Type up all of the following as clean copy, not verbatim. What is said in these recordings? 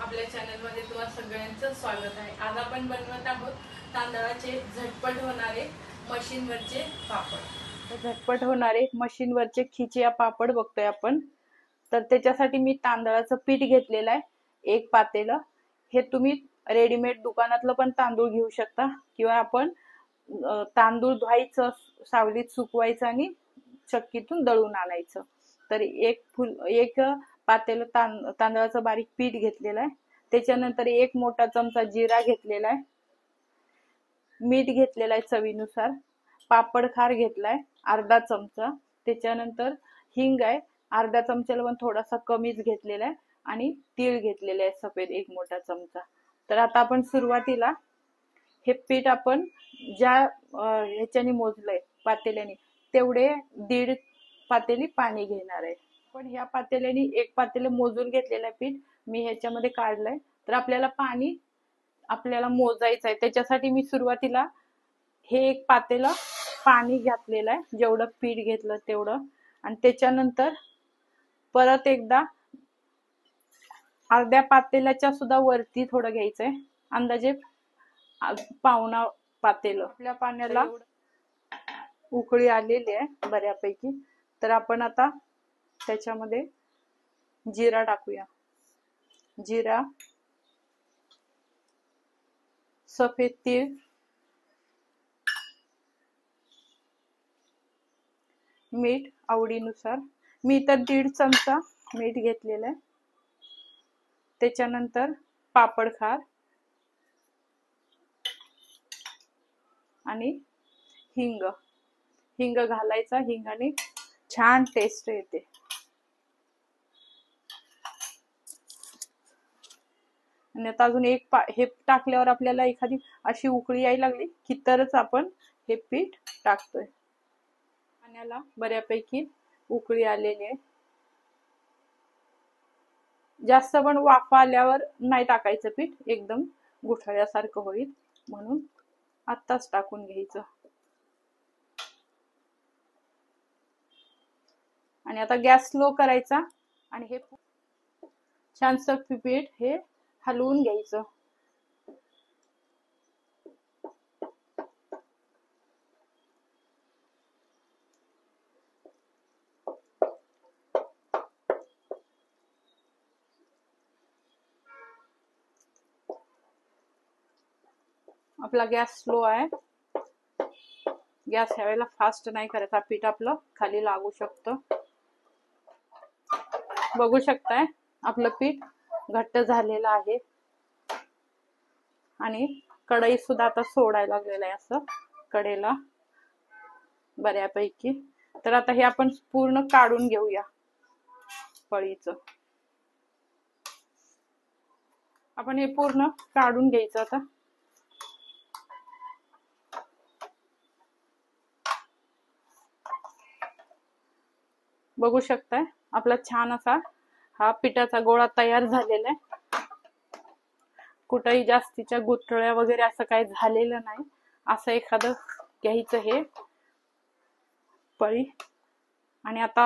आपल्या चॅनलमध्ये तुम्हा सगळ्यांचं स्वागत आहे। आज आपण बनवत आहोत तांदळाचे झटपट होणारे मशीनवरचे पापड। झटपट होणारे मशीनवरचे खिचिया पापड बघतोय आपण। तर त्याच्यासाठी मी तांदळाचं पीठ घेतलेलं आहे, एक पातेलं। हे तुम्ही रेडीमेड दुकानातलं पण तांदूळ घेऊ शकता किंवा आपण तांदूळ धुवायचं, सावलीत सुकवायचं आणि चक्कीतून दळून आणायचं। तर एक पातेलं तांदळाचं बारीक पीठ घेतलेलं आहे। त्याच्यानंतर एक मोठा चमचा जिरा घेतलेला आहे, मीठ घेतलेलं आहे चवीनुसार, पापड खार घेतलाय अर्धा चमचा, त्याच्यानंतर हिंग आहे अर्धा चमच्याला पण थोडासा कमीच घेतलेला आहे, आणि तीळ घेतलेले आहे सफेद एक मोठा चमचा। तर आता आपण सुरुवातीला हे पीठ आपण ज्या ह्याच्याने मोजलंय पातेल्याने तेवढे 1.5 पातेली पाणी घेणार आहे। पण ह्या पातेल्याने एक पातेलं मोजून घेतलेलं आहे पीठ मी ह्याच्यामध्ये काढलंय। तर आपल्याला पाणी मोजायचं आहे, त्याच्यासाठी मी सुरुवातीला हे एक पातेलं पाणी घातलेलं आहे, जेवढं पीठ घेतलं तेवढं, आणि त्याच्यानंतर परत एकदा अर्ध्या पातेल्याच्या सुद्धा वरती थोडं घ्यायचंय, अंदाजे पावणा पातेलं। आपल्या पाण्याला उकळी आलेली आहे बऱ्यापैकी। तर आपण आता त्याच्यामध्ये जिरा टाकूया, जिरा, सफेद तीळ, मीठ आवडीनुसार, मी तर 1.5 चमचा मीठ घेतलेलं आहे। त्याच्यानंतर पापड खार आणि हिंग, हिंग घालायचा, हिंगाने छान टेस्ट येते। आणि आता अजून हे टाकल्यावर आपल्याला एखादी अशी उकळी यायला लागली की तरच आपण हे पीठ टाकतोय। पाण्याला बऱ्यापैकी उकळी आलेली आहे, जास्त पण वाफा आल्यावर नाही टाकायचं पीठ, एकदम गुठळ्यासारखं होईल, म्हणून आत्ताच टाकून घ्यायचं। आणि आता गॅस स्लो करायचा आणि हे छानसं पीठ हे हलवून घ्यायचं। आपला गॅस स्लो आहे, गॅस ह्यावेळेला फास्ट नाही करायचा, पीठ आपलं खाली लागू शकतं। बघू शकताय आपलं पीठ घट्ट झालेलं आहे, आणि कढई सुद्धा आता सोडायला लागलेलं आहे असं कडेला बऱ्यापैकी। तर आता हे आपण पूर्ण काढून घेऊया पळीचं, आपण हे पूर्ण काढून घ्यायचं आता। बघू शकताय आपला छान असा हा पिठाचा गोळा तयार झालेला आहे, कुठेही जास्तीच्या गुठळ्या वगैरे असं काही झालेलं नाही। असं एखादं घ्यायचं हे पळी, आणि आता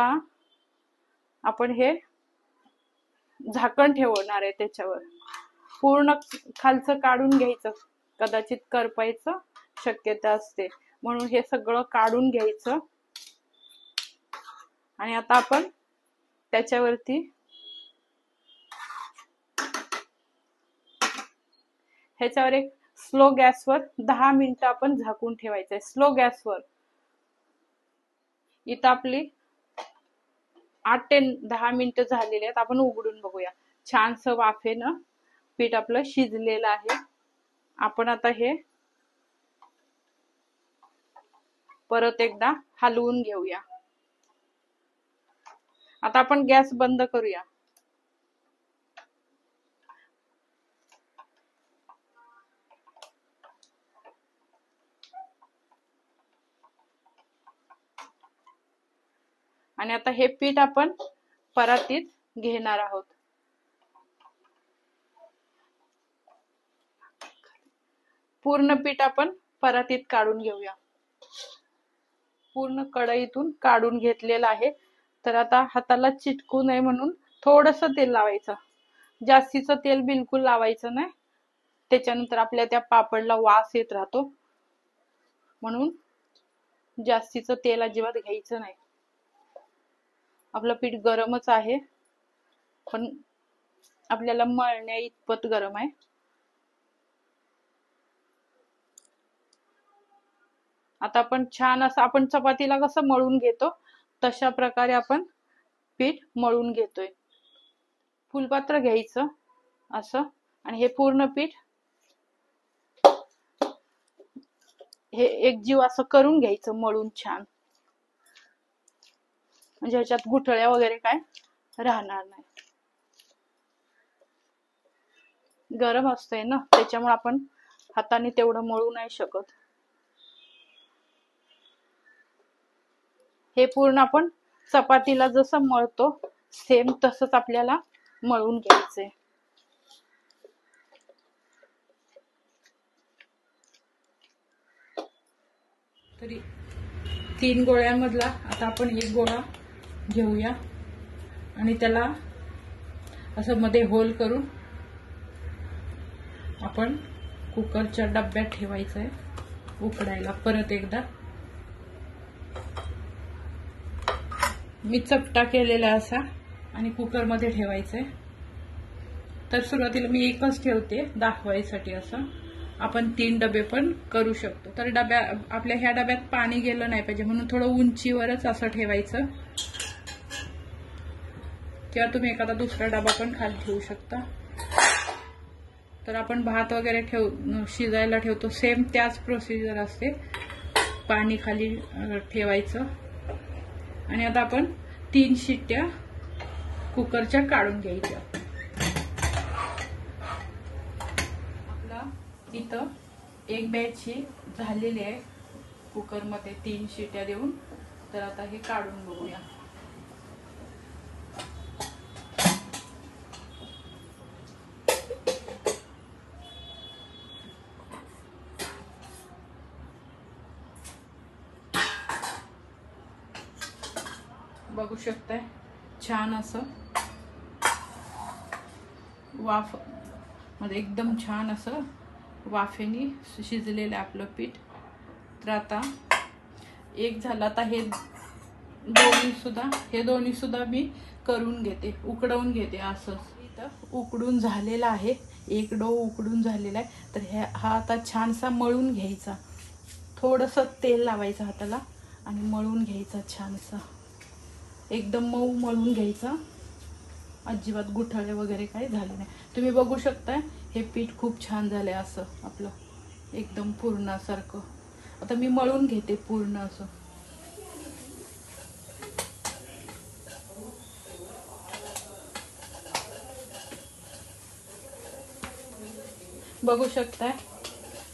आपण हे झाकण ठेवणार आहे त्याच्यावर, पूर्ण खालचं काढून घ्यायचं, कदाचित करपायचं शक्यता असते, म्हणून हे सगळं काढून घ्यायचं। आणि आता आपण त्याच्यावरती ह्याच्यावर एक स्लो गॅसवर 10 मिनिटं आपण झाकून ठेवायचंय, स्लो गॅसवर। इथं आपली 8 ते 10 मिनिटं झालेली आहेत, आपण उघडून बघूया। छानसं वाफेनं पीठ आपलं शिजलेलं आहे। आपण आता हे परत एकदा हलवून घेऊया। आता आपण गॅस बंद करूया। आणि आता हे पीठ आपण परातीत घेणार आहोत। पूर्ण पीठ आपण परातीत काढून घेऊया, पूर्ण कढईतून काढून घेतलेलं आहे। तर आता हाताला चिटकू नये म्हणून थोडंसं तेल लावायचं, जास्तीचं तेल बिलकुल लावायचं नाही, त्याच्यानंतर आपल्या त्या पापडला वास येत राहतो, म्हणून जास्तीचं तेल अजिबात घ्यायचं नाही. आपलं पीठ गरमच आहे, पण आपल्याला मळण्या इतपत गरम आहे. आता आपण छान असं आपण चपातीला कसं मळून घेतो तशा प्रकारे आपण पीठ मळून घेतोय. फुलपात्र घ्यायचं असं, आणि हे पूर्ण पीठ हे एकजीव असं करून घ्यायचं मळून छान, म्हणजे ह्याच्यात गुठळ्या वगैरे काय राहणार नाही. गरम असतंय ना, त्याच्यामुळे आपण हाताने तेवढं मळू नाही शकत. हे पूर्ण आपण चपातीला जसं मळतो सेम तसंच आपल्याला मळून घ्यायचंय. तरी 3 गोळ्यांमधला आता आपण एक गोळा घेऊया आणि त्याला असं मध्ये होल करून आपण कुकरच्या डब्यात ठेवायचं आहे उकडायला. परत एकदा मी चपटा केलेला असा आणि कुकरमध्ये ठेवायचं आहे. तर सुरुवातीला मी एकच ठेवते दाखवायसाठी. असं आपण 3 डबे पण करू शकतो. तर आपल्या ह्या डब्यात पाणी गेलं नाही पाहिजे म्हणून थोडं उंचीवरच असं ठेवायचं, किंवा तुम्ही एखादा दुसरा डबा पण खाली ठेवू शकता. तर आपण भात वगैरे शिजायला ठेवतो सेम त्याच प्रोसिजर असते. पाणी खाली ठेवायचं आणि आता आपण 3 शिट्ट्या कुकरच्या काढून घ्यायच्या. आपला इथं एक बॅच ही झालेली आहे कुकरमध्ये 3 शिट्ट्या देऊन. तर आता हे काढून बघूया. बघू शकताय छान असं वाफ मध्ये एकदम छान असं वाफेने शिजलेलं आपलं पीठ. तर आता एक झालं. आता हे दोन्ही सुद्धा मी करून घेते, उकडवून घेते. असं इथं उकडून झालेला आहे, एक डो उकडून झालेला आहे. तर हा आता छानसा मळून घ्यायचा. थोडंसं तेल लावायचं हाताला आणि मळून घ्यायचा छानसा. एकदम मऊ मळून घ्यायचा, अजिबात गुठळे वगैरे काही झाले नाही. तुम्ही बघू शकता हे पीठ खूप छान झालंय असं आपलं एकदम पूर्णासारखं. आता मी मळून घेते पूर्ण असं. बघू शकताय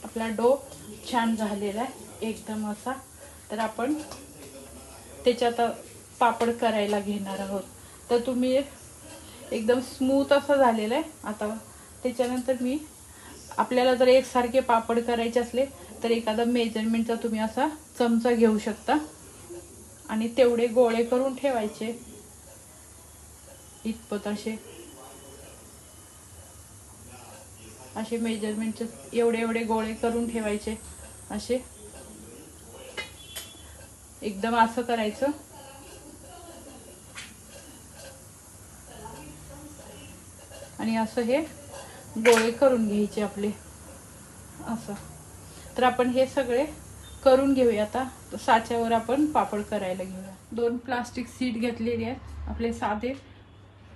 आपला डो छान झालेला आहे एकदम असा. तर आपण त्याच्यात पापड करायला घेणार आहोत. तर तुम्ही एकदम स्मूथ असं झालेलं आहे. आता त्याच्यानंतर मी आपल्याला जर एकसारखे पापड करायचे असले तर एखादा मेजरमेंटचा तुम्ही असा चमचा घेऊ शकता आणि तेवढे गोळे करून ठेवायचे इतपत असे मेजरमेंटचे एवढे गोळे करून ठेवायचे. असे एकदम असं करायचं आणि असं हे गोळे करून घ्यायचे आपले असं. तर आपण हे सगळे करून घेऊया. आता साच्यावर आपण पापड करायला घेऊया. 2 प्लास्टिक सीट घेतलेले आहेत, आपले साधे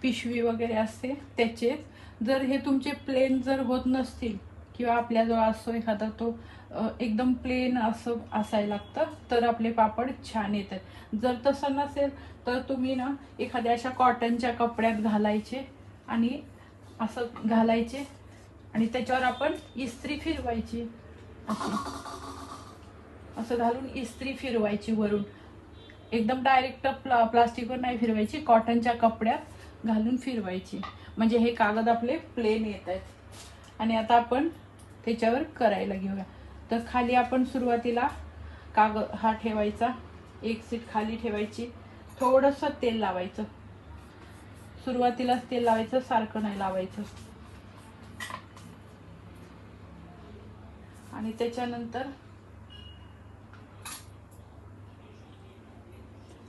पिशवी वगैरे असते त्याचे. जर हे तुमचे प्लेन जर होत नसतील किंवा आपल्याजवळ असतो एखादा तो एकदम प्लेन असं असायला लागतं तर आपले पापड छान येतात. जर तसं नसेल तर तुम्ही ना एखाद्या अशा कॉटनच्या कपड्यात घालायचे आणि असं घालायचे आणि त्याच्यावर आपण इस्त्री फिरवायची. असं घालून इस्त्री फिरवायची वरून. एकदम डायरेक्ट प्लास्टिकवर नाही फिरवायची, कॉटनच्या कपड्यात घालून फिरवायची, म्हणजे हे कागद आपले प्लेन येत आहेत. आणि आता आपण त्याच्यावर करायला घेऊया. तर खाली आपण सुरुवातीला कागद हा ठेवायचा, एक सीट खाली ठेवायची, थोडंसं तेल लावायचं. सुरुवातीलाच तेल लावायचं, सारखं नाही लावायचं. आणि त्याच्यानंतर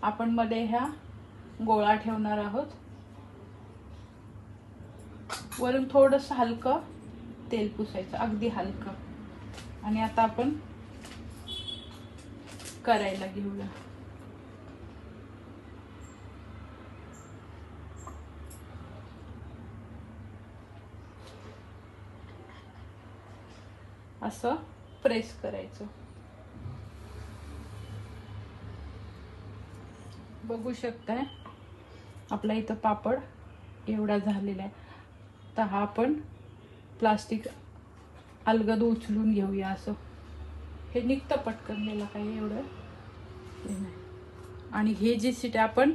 आपण मध्ये ह्या गोळा ठेवणार आहोत. वरून थोडंसं हलकं तेल पुसायचं, अगदी हलकं. आणि आता आपण करायला घेऊया. असं प्रेस करायचं. बघू शकताय आपला इथं पापड एवढा झालेला आहे. तर हा आपण प्लास्टिक अलगद उचलून घेऊया. असं हे निघतं पटकन, याला काही एवढं हे नाही. आणि हे जे सीट आपण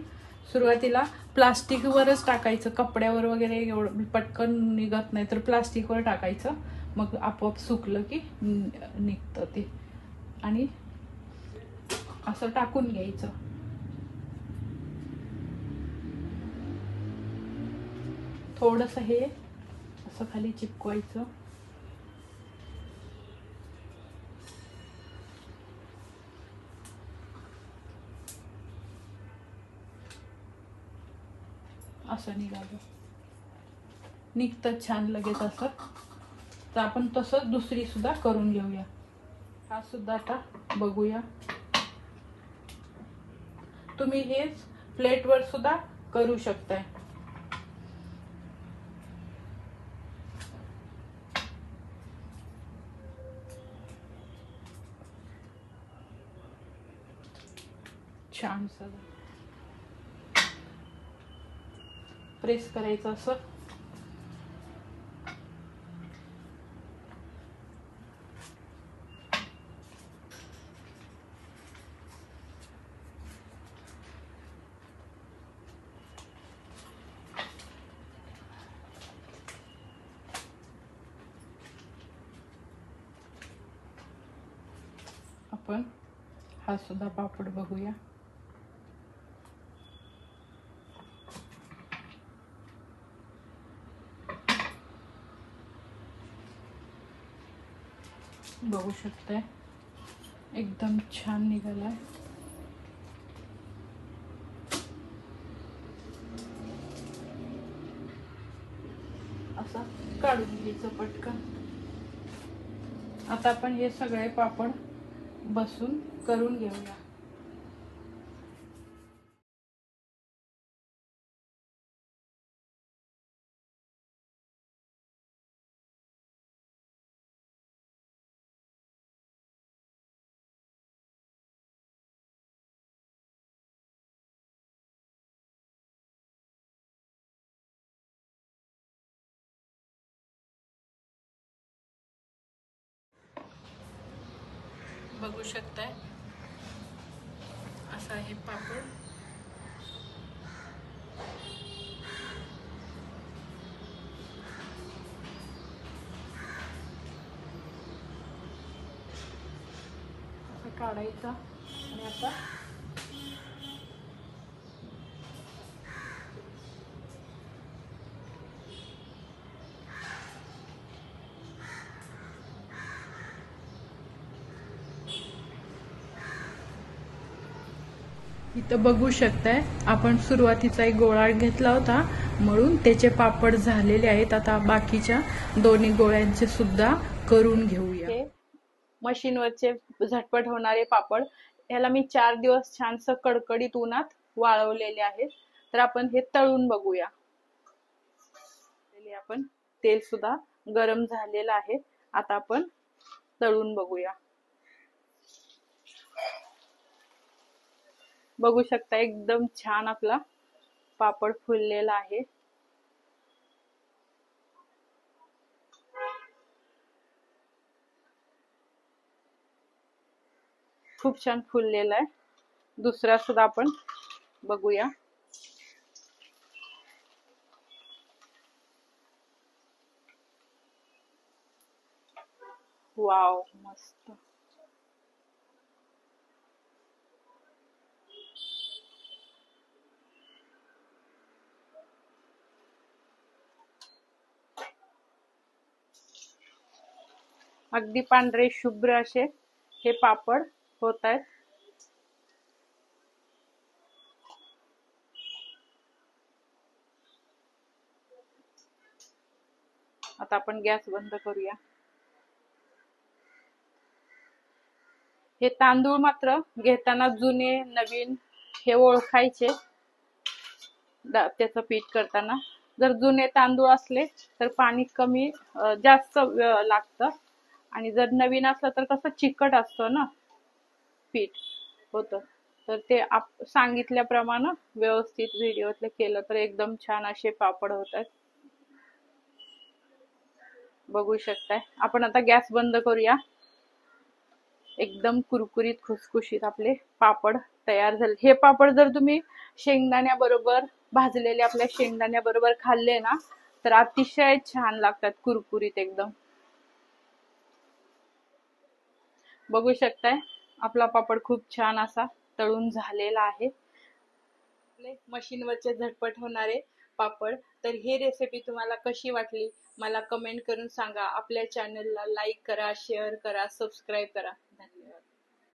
सुरुवातीला प्लास्टिकवरच टाकायचं, कपड्यावर वगैरे एवढं पटकन निघत नाही, तर प्लास्टिकवर टाकायचं. मग आपोआप सुकलं की निघतं ते. आणि असं टाकून घ्यायचं. थोडंसं हे असं खाली चिपकवायचं. असं निघतं छान लगेच असं. तर आपण तसंच दुसरी सुद्धा करून घेऊया. हा सुद्धा आता बघूया. तुम्ही हेच प्लेटवर सुद्धा करू शकताय. छान सगळं प्रेस करायचं असं. आपण हा सुद्धा पापड बघूया. बघू शकताय एकदम छान निघालाय. असं काढून घ्यायचं पटकन. आता आपण हे सगळे पापड बसून करून घेऊया. बघू शकताय असा आहे पापड. असं काढायचा आणि आता इथं बघू शकताय आपण सुरुवातीचा एक गोळा घेतला होता म्हणून त्याचे पापड झालेले आहेत. आता बाकीच्या दोन्ही गोळ्यांचे सुद्धा करून घेऊया. मशीनवरचे झटपट होणारे पापड, याला मी 4 दिवस छानसं कडकडीत उन्हात वाळवलेले आहेत. तर आपण हे तळून बघूया. आपण तेल सुद्धा गरम झालेलं आहे. आता आपण तळून बघूया. बघू शकता एकदम छान आपला पापड फुललेला आहे. खूप छान फुललेला आहे. दुसरा सुद्धा आपण बघूया. वाव, मस्त. अगदी पांढरे शुभ्र असे हे पापड होत आहेत. आता आपण गॅस बंद करूया. हे तांदूळ मात्र घेताना जुने नवीन हे ओळखायचे. त्याचं पीठ करताना जर जुने तांदूळ असले तर पाणी कमी जास्त लागतं, आणि जर नवीन असलं तर कसं चिकट असतं ना पीठ होतं. तर ते सांगितल्याप्रमाणे व्यवस्थित व्हिडिओतलं केलं तर एकदम छान असे पापड होतात. बघू शकताय. आपण आता गॅस बंद करूया. एकदम कुरकुरीत खुसखुशीत आपले पापड तयार झाले. हे पापड जर तुम्ही शेंगदाण्याबरोबर, भाजलेले आपल्या शेंगदाण्याबरोबर खाल्ले ना तर अतिशय छान लागतात, कुरकुरीत एकदम. बघू शकताय आपला पापड खूप छान असा तळून झालेला आहे. मशीनवरचे झटपट होणारे पापड. तर ही रेसिपी तुम्हाला कशी वाटली मला कमेंट करून सांगा. आपल्या चॅनलला लाईक करा, शेअर करा, सबस्क्राईब करा.